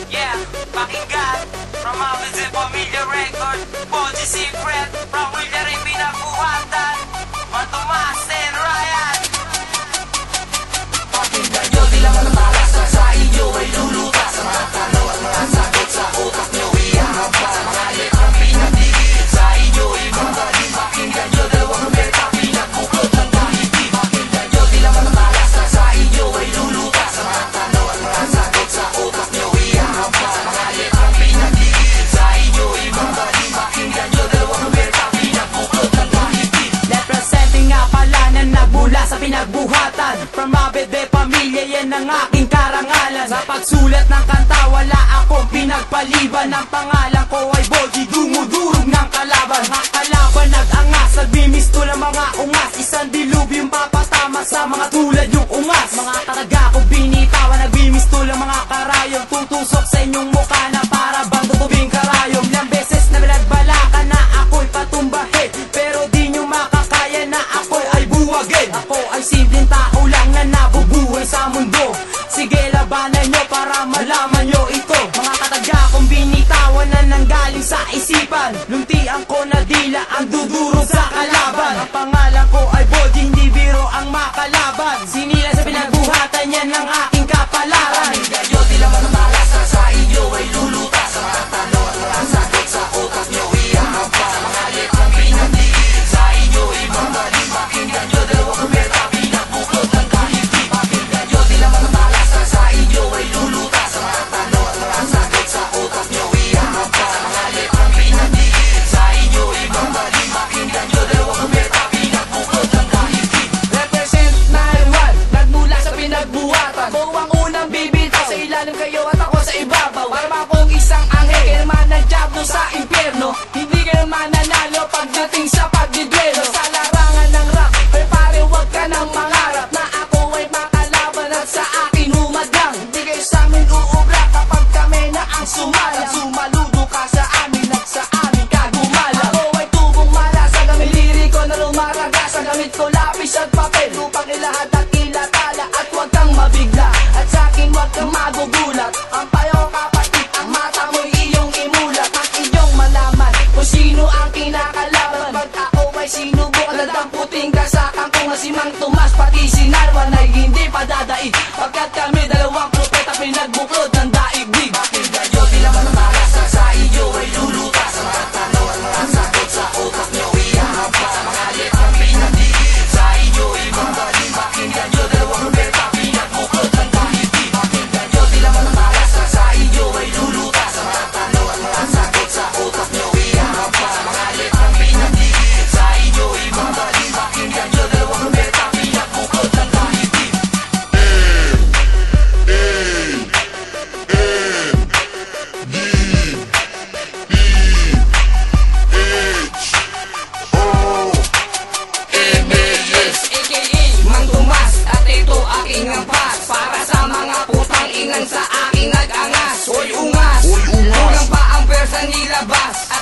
Yeah, pakinggan from Mabeze Familia Record, Boji Secret, from William rin pinagbuhatan, Matumas and Ryan. Pakinggan nyo, di lang matalas na sa inyo ay lulutas. Sa mga tanong at mga sagot sa utak nyo ihahampas. Mga letrang pinagdigit sa inyo ibabalik. Pakinggan nyo, dalawang ruleta pinagbuklod ng daigdig. Pakinggan nyo, di lang matalas na sa inyo ay lulutas. Sa mga tanong at mga sagot sa utak nyo ihahampas. Mga letrang pinagdigit sa inyo ibabalik. Pakinggan nyo, dalawang ruleta pinagbuklod ng daigdig. Representing nga pala na nagmula sa pinagbuhatan. From Mabeze Familia, yan ang aking karangalan. Sa pagsulat ng kanta, wala akong pinagpaliban. Ang pangalan ko ay Boji, dumudurog ng kalaban. Ang kalaban nag-angas, nagbimisto ng mga ungas. Isang dilubyong papatama sa mga tulad yung ungas. Mga karaga ko binitawan, nagbimisto ng mga karayong. Tutusok sa inyong mukha na para bang tutubing karayong. Ilang beses na balakan na ako'y patumbahin, pero di nyo makakaya na ako'y ay buwagin. Ako ay simpleng tao lang na nabubuhay sa mundo. Sige, labanan nyo para malaman nyo ito. Mga katadya kong binitawan na nanggaling sa isipan. Luntian ko na dila ang dudurog sa kalaban. Ang pangalan ko ay Boji, hindi biro ang makalaban. Sinila sa pinagbuhatan yan ng aking kapalaran. Pakinggan nyo, di lang matalas na sa inyo ay lulutas. Sa mga tanong at mga sagot sa utak nyo ihahampas. Mga letrang pinagdigit sa inyo ibabalik. Pakinggan nyo, dalawang ruleta pinagbuklod ng daigdig. Pakinggan nyo, di lang matalas na sa inyo ay lulutas. Sa mga tanong at mga sagot sa utak nyo ihahampas. Mga letrang pinagdigit sa inyo ibabalik. Pakinggan nyo, dalawang ruleta pinagbuklod ng daigdig. Represent 9-1, nagmula sa pinagbuhatan. Ako ang unang bibitaw, sa ilalim kayo at ako sa ibabaw. Para akong isang anghel, kayo naman ang diablo sa impyerno. Hindi kayo naman nanalo pagdating sa pagdidwelo. Sa larangan ng rap, ay pare wag ka nang mangarap na ako ay makalaban at sa akin humadlang. Hindi kayo sa amin uubra kapag kami na ang sumalang. Sumaludo ka sa amin at sa amin ka gumalang. Ako ay tubong malasa, gamit liriko na lumaragas. Ang gamit ko lapis at papel upang ilahat at ilatala. At huwag kang mabigla, at sa akin huwag kang magugulat. Ang payo kapatid, ang mata mo'y iyong imulat. At iyong malaman kung sino ang kinakalaban. Pag ako ay sinubok, dadamputin ka sa kangkong na si Mang Tomas. Pati si Narwan ay hindi padadaig, pagkat kami dalawang propeta pinagbuklod ng daigdig. Pakinggan nyo, di lang matalas na sa inyo ay lulutas. Sa mga tanong at mga sagot sa utak nyo ihahampas. Mga letrang pinagdigit sa inyo ibabalik. Pakinggan nyo, dalawang ruleta pinagbuklod ng daigdig. Pakinggan nyo, di lang matalas na sa inyo ay lulutas. Sa mga tanong at mga sagot sa utak nyo ihahampas. Mga letrang pinagdigit sa inyo ibabalik. Pakinggan nyo, dalawang ruleta pinagbuklod ng daigdig. Mang Tomas at ito aking ampas para sa mga putang ingan sa aking nag-angas. Hoy ungas, kulang pa ang persa nilabas.